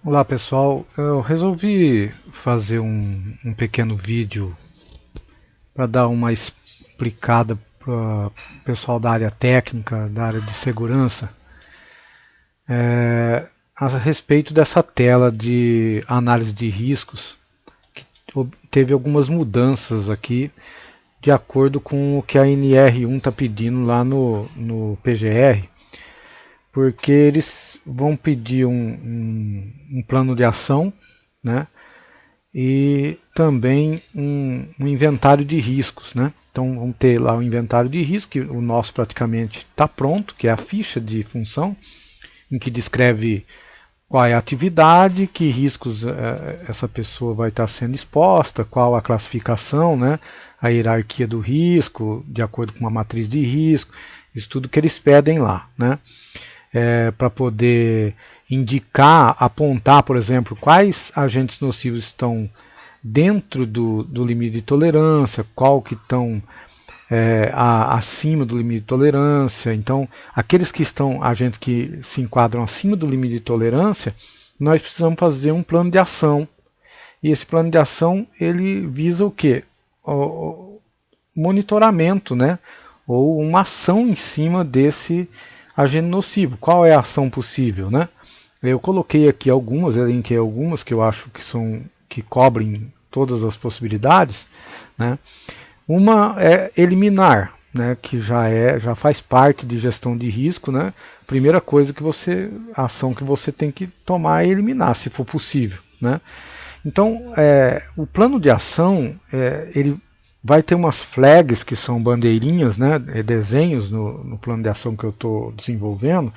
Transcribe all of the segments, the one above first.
Olá pessoal, eu resolvi fazer um pequeno vídeo para dar uma explicada para o pessoal da área técnica, da área de segurança, a respeito dessa tela de análise de riscos, que teve algumas mudanças aqui de acordo com o que a NR1 está pedindo lá no PGR, porque eles vão pedir um plano de ação, né? E também um inventário de riscos, né? Então vamos ter lá o inventário de risco, que o nosso praticamente está pronto, que é a ficha de função, em que descreve qual é a atividade, que riscos essa pessoa vai estar sendo exposta, qual a classificação, né? A hierarquia do risco, de acordo com uma matriz de risco, isso tudo que eles pedem lá, né? Para poder indicar, apontar, por exemplo, quais agentes nocivos estão dentro do limite de tolerância, qual que estão acima do limite de tolerância. Então, aqueles que estão, agentes que se enquadram acima do limite de tolerância, nós precisamos fazer um plano de ação. E esse plano de ação, ele visa o quê? O monitoramento, né? Ou uma ação em cima desse agente nocivo. Qual é a ação possível, né? Eu coloquei aqui algumas, elenquei algumas que eu acho que cobrem todas as possibilidades, né? Uma é eliminar, né? Que já faz parte de gestão de risco, né? Primeira coisa a ação que você tem que tomar é eliminar, se for possível, né? Então, o plano de ação, ele vai ter umas flags que são bandeirinhas, né, desenhos no plano de ação que eu estou desenvolvendo,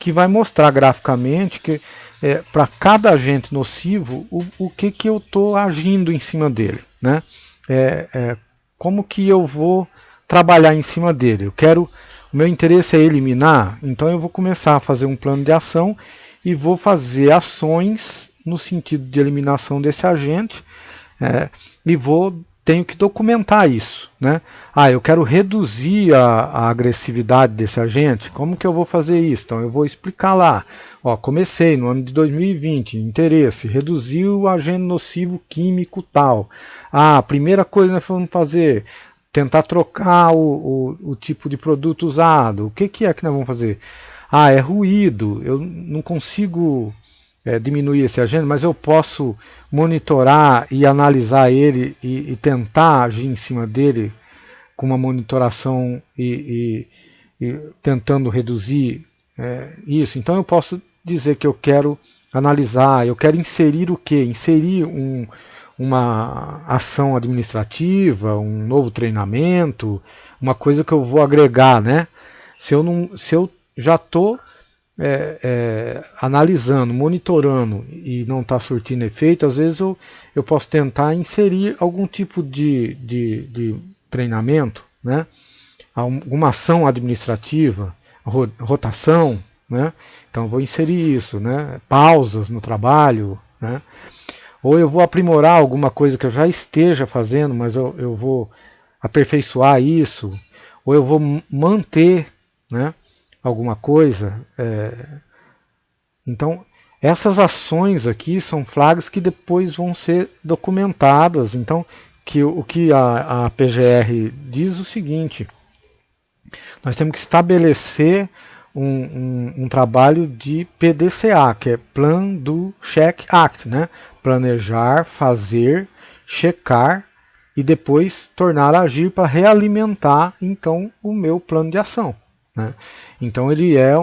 que vai mostrar graficamente que para cada agente nocivo o que eu estou agindo em cima dele, né? Como que eu vou trabalhar em cima dele. O meu interesse é eliminar, então eu vou começar a fazer um plano de ação e vou fazer ações no sentido de eliminação desse agente e tenho que documentar isso, né? Eu quero reduzir a agressividade desse agente. Como que eu vou fazer isso? Então eu vou explicar lá. Comecei no ano de 2020, interesse, reduzir o agente nocivo químico tal. A primeira coisa que nós vamos fazer, tentar trocar o tipo de produto usado. O que é que nós vamos fazer? É ruído, eu não consigo diminuir esse agente, mas eu posso monitorar e analisar ele e tentar agir em cima dele com uma monitoração e tentando reduzir isso. Então eu posso dizer que eu quero analisar, eu quero inserir o quê? Inserir uma ação administrativa, um novo treinamento, uma coisa que eu vou agregar, né? Se eu já estou analisando, monitorando e não está surtindo efeito, às vezes eu posso tentar inserir algum tipo de treinamento, né? Alguma ação administrativa, rotação, né? Então eu vou inserir isso, né? Pausas no trabalho, né? Ou eu vou aprimorar alguma coisa que eu já esteja fazendo, mas eu vou aperfeiçoar isso, ou eu vou manter, né, alguma coisa. Então, essas ações aqui são flags que depois vão ser documentadas. Então, o que a PGR diz o seguinte: nós temos que estabelecer um trabalho de PDCA, que é Plan do Check Act, né? Planejar, fazer, checar e depois tornar a agir para realimentar então o meu plano de ação, né? Então ele é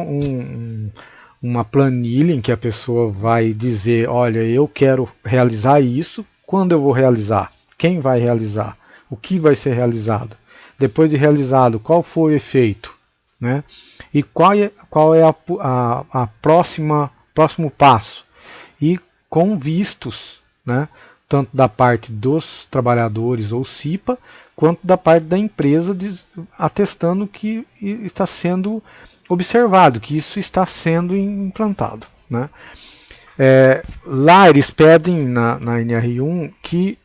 uma planilha em que a pessoa vai dizer, olha, eu quero realizar isso, quando eu vou realizar, quem vai realizar, o que vai ser realizado, depois de realizado, qual foi o efeito, né? E qual é a próximo passo, e com vistos, né, tanto da parte dos trabalhadores ou CIPA, quanto da parte da empresa atestando que está sendo observado, que isso está sendo implantado, né? Lá eles pedem na NR1 que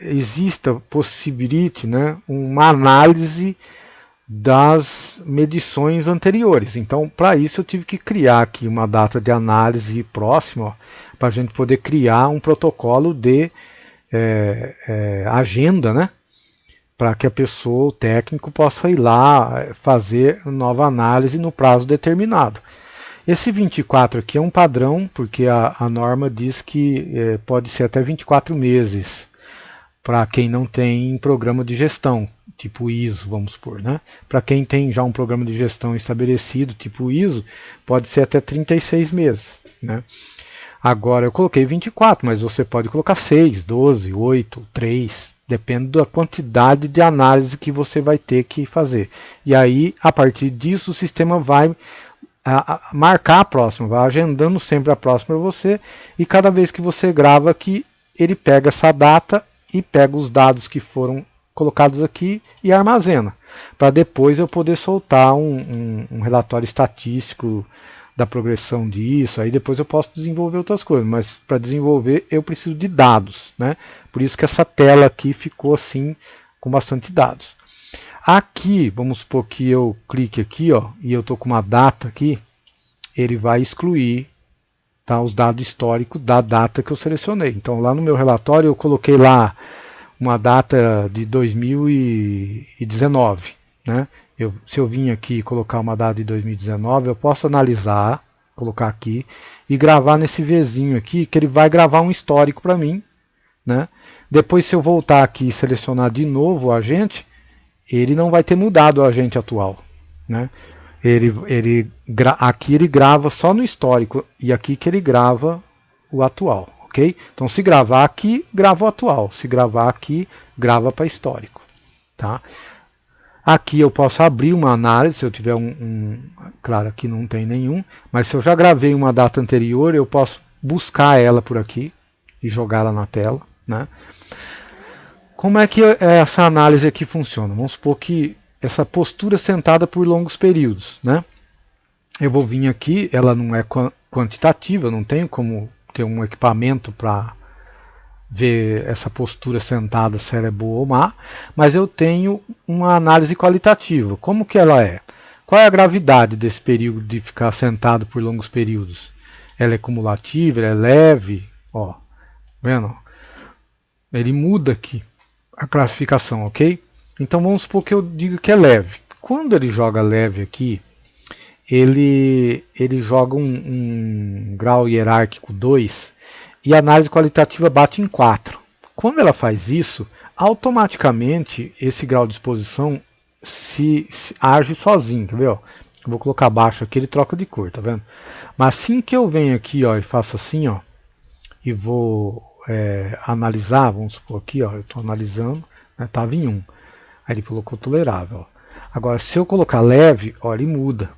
exista, possibilite, né, uma análise das medições anteriores. Então, para isso eu tive que criar aqui uma data de análise próxima, para a gente poder criar um protocolo de agenda, né? Para que a pessoa, o técnico, possa ir lá fazer nova análise no prazo determinado. Esse 24 aqui é um padrão, porque a norma diz que pode ser até 24 meses para quem não tem programa de gestão, tipo ISO, vamos supor, né? Para quem tem já um programa de gestão estabelecido, tipo ISO, pode ser até 36 meses, né? Agora eu coloquei 24, mas você pode colocar 6, 12, 8, 3, depende da quantidade de análise que você vai ter que fazer. E aí, a partir disso, o sistema vai marcar a próxima, vai agendando sempre a próxima para você, e cada vez que você grava aqui, ele pega essa data e pega os dados que foram colocados aqui e armazena, para depois eu poder soltar um relatório estatístico da progressão disso. Aí depois eu posso desenvolver outras coisas, mas para desenvolver eu preciso de dados, né? Por isso que essa tela aqui ficou assim, com bastante dados. Aqui, vamos supor que eu clique aqui, ó, e eu estou com uma data aqui, ele vai excluir, tá, os dados históricos da data que eu selecionei. Então lá no meu relatório eu coloquei lá uma data de 2019, né? Se eu vim aqui colocar uma data de 2019, eu posso analisar, colocar aqui e gravar nesse Vzinho aqui, que ele vai gravar um histórico para mim, né? Depois, se eu voltar aqui e selecionar de novo o agente, ele não vai ter mudado o agente atual, né? Aqui ele grava só no histórico e aqui que ele grava o atual, ok? Então, se gravar aqui, grava o atual. Se gravar aqui, grava para histórico, tá? Aqui eu posso abrir uma análise, se eu tiver claro, aqui não tem nenhum, mas se eu já gravei uma data anterior, eu posso buscar ela por aqui e jogar ela na tela, né? Como é que essa análise aqui funciona? Vamos supor que essa postura sentada por longos períodos, né? Eu vou vir aqui, ela não é quantitativa, não tenho como ter um equipamento para ver essa postura sentada se ela é boa ou má, mas eu tenho uma análise qualitativa. Como que ela é? Qual é a gravidade desse período de ficar sentado por longos períodos? Ela é cumulativa, ela é leve? Ó, vendo? Ele muda aqui a classificação, ok? Então vamos supor que eu diga que é leve. Quando ele joga leve aqui, ele joga um grau hierárquico 2 e a análise qualitativa bate em 4. Quando ela faz isso, automaticamente esse grau de exposição se age sozinho, quer ver? Ó? Eu vou colocar abaixo aqui, ele troca de cor, tá vendo? Mas assim que eu venho aqui, ó, e faço assim, ó, e vou analisar, vamos supor aqui, ó, eu estou analisando, estava em 1. Aí ele colocou tolerável. Ó. Agora, se eu colocar leve, ó, ele muda.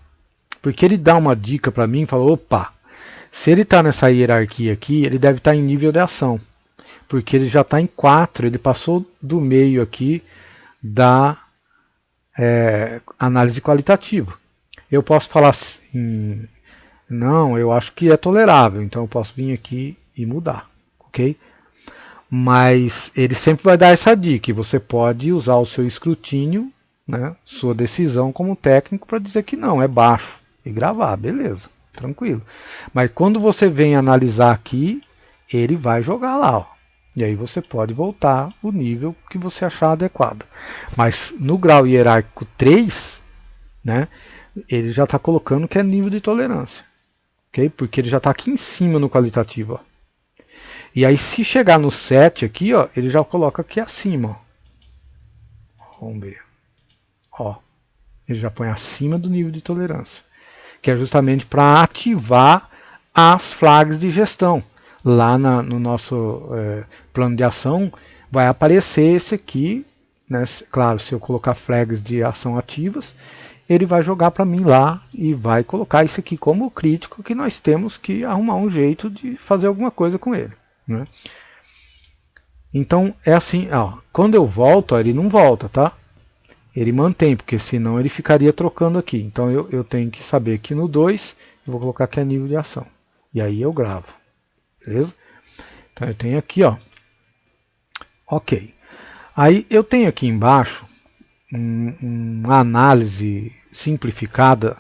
Porque ele dá uma dica para mim e fala, opa, se ele está nessa hierarquia aqui, ele deve estar em nível de ação. Porque ele já está em 4, ele passou do meio aqui da análise qualitativa. Eu posso falar assim, não, eu acho que é tolerável, então eu posso vir aqui e mudar, ok? Mas ele sempre vai dar essa dica, e você pode usar o seu escrutínio, né, sua decisão como técnico para dizer que não, é baixo, e gravar, beleza, tranquilo. Mas quando você vem analisar aqui, ele vai jogar lá, ó. E aí você pode voltar o nível que você achar adequado. Mas no grau hierárquico 3, né, ele já está colocando que é nível de tolerância. Okay? Porque ele já está aqui em cima no qualitativo. Ó. E aí se chegar no 7 aqui, ó, ele já coloca aqui acima. Ó. Vamos ver. Ó, ele já põe acima do nível de tolerância. Que é justamente para ativar as flags de gestão. Lá no nosso plano de ação vai aparecer esse aqui, né? Claro, se eu colocar flags de ação ativas, ele vai jogar para mim lá e vai colocar isso aqui como crítico, que nós temos que arrumar um jeito de fazer alguma coisa com ele, né? Então é assim, ó, quando eu volto, ó, ele não volta, tá? Ele mantém, porque senão ele ficaria trocando aqui. Então eu tenho que saber que no 2 eu vou colocar que é nível de ação. E aí eu gravo. Beleza? Então eu tenho aqui, ó. Ok. Aí eu tenho aqui embaixo uma análise simplificada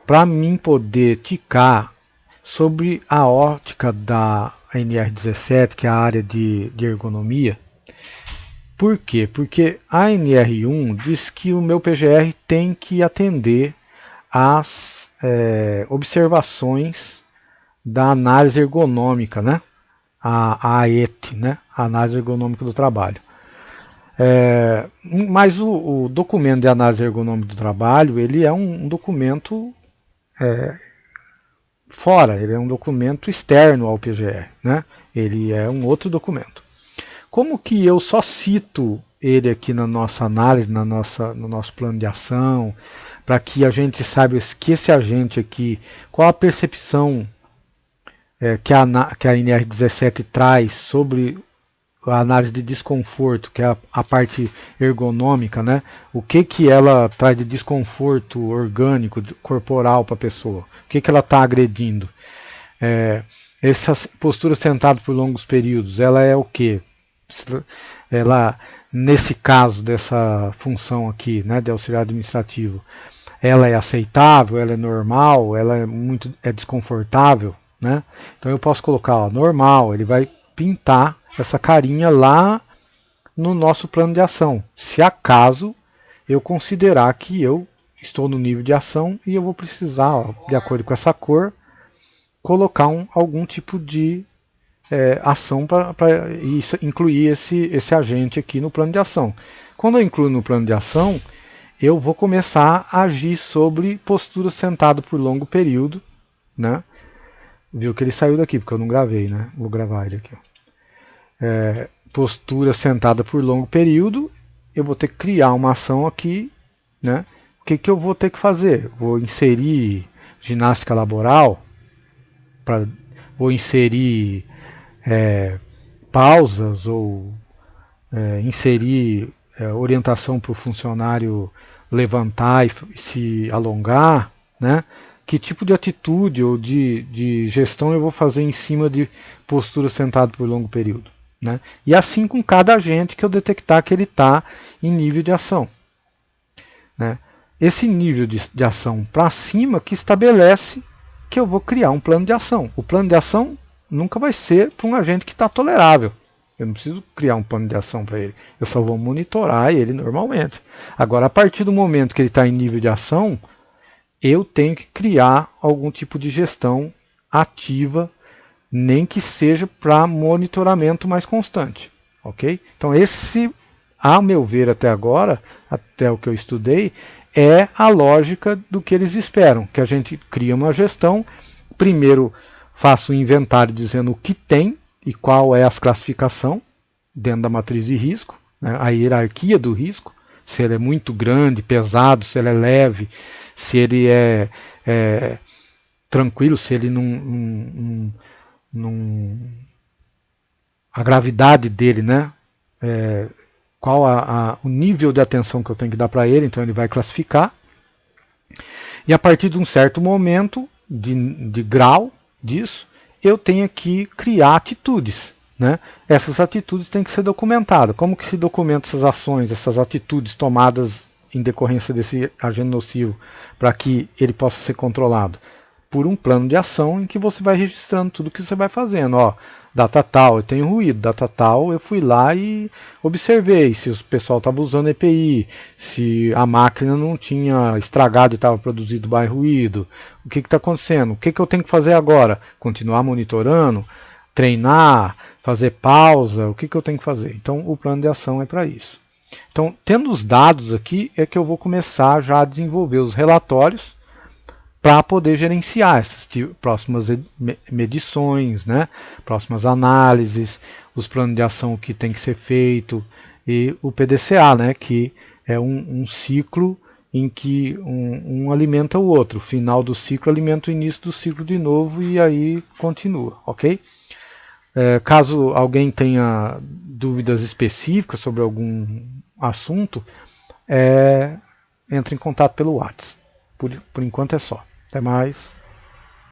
para mim poder ticar sobre a ótica da NR17, que é a área de ergonomia. Por quê? Porque a NR1 diz que o meu PGR tem que atender às observações da análise ergonômica, né? A AET, né? A análise ergonômica do trabalho. Mas o documento de análise ergonômica do trabalho, ele é um documento fora, ele é um documento externo ao PGR, né? Ele é um outro documento. Como que eu só cito ele aqui na nossa análise, no nosso plano de ação, para que a gente saiba que esse agente aqui, qual a percepção que a NR17 traz sobre a análise de desconforto, que é a parte ergonômica, né? O que ela traz de desconforto orgânico, corporal para a pessoa? O que ela está agredindo? Essa postura sentada por longos períodos, ela é o quê? Ela, nesse caso dessa função aqui, né, de auxiliar administrativo, ela é aceitável, ela é normal, ela é desconfortável, né? Então eu posso colocar, ó, normal, ele vai pintar essa carinha lá no nosso plano de ação, se acaso eu considerar que eu estou no nível de ação e eu vou precisar, ó, de acordo com essa cor, colocar algum tipo de ação para incluir esse agente aqui no plano de ação. Quando eu incluo no plano de ação, eu vou começar a agir sobre postura sentada por longo período, né? Viu que ele saiu daqui, porque eu não gravei, né? Vou gravar ele aqui. Postura sentada por longo período, eu vou ter que criar uma ação aqui, né? O que eu vou ter que fazer? Vou inserir ginástica laboral, vou inserir pausas ou inserir orientação para o funcionário levantar e se alongar, né? Que tipo de atitude ou de gestão eu vou fazer em cima de postura sentada por longo período, né? E assim com cada agente que eu detectar que ele está em nível de ação, né? Esse nível de ação para cima que estabelece que eu vou criar um plano de ação. O plano de ação nunca vai ser para um agente que está tolerável. Eu não preciso criar um plano de ação para ele. Eu só vou monitorar ele normalmente. Agora, a partir do momento que ele está em nível de ação, eu tenho que criar algum tipo de gestão ativa, nem que seja para monitoramento mais constante. Ok? Então, esse, a meu ver até agora, até o que eu estudei, é a lógica do que eles esperam. Que a gente cria uma gestão, primeiro faço um inventário dizendo o que tem e qual é a classificação dentro da matriz de risco, né, a hierarquia do risco, se ele é muito grande, pesado, se ele é leve, se ele é tranquilo, se ele a gravidade dele, né, qual o nível de atenção que eu tenho que dar para ele, então ele vai classificar. E a partir de um certo momento, de grau disso, eu tenho que criar atitudes, né? Essas atitudes têm que ser documentadas. Como que se documenta essas ações, essas atitudes tomadas em decorrência desse agente nocivo, para que ele possa ser controlado? Por um plano de ação em que você vai registrando tudo que você vai fazendo. Ó, data tal, eu tenho ruído, data tal, eu fui lá e observei se o pessoal estava usando EPI, se a máquina não tinha estragado e estava produzido baixo ruído. O que está acontecendo? O que eu tenho que fazer agora? Continuar monitorando? Treinar? Fazer pausa? O que eu tenho que fazer? Então, o plano de ação é para isso. Então, tendo os dados aqui, é que eu vou começar já a desenvolver os relatórios para poder gerenciar essas próximas medições, né? Próximas análises, os planos de ação que tem que ser feito, e o PDCA, né? Que é um ciclo em que um alimenta o outro. O final do ciclo alimenta o início do ciclo de novo e aí continua, ok? Caso alguém tenha dúvidas específicas sobre algum assunto, entre em contato pelo WhatsApp. Por enquanto é só. Até mais.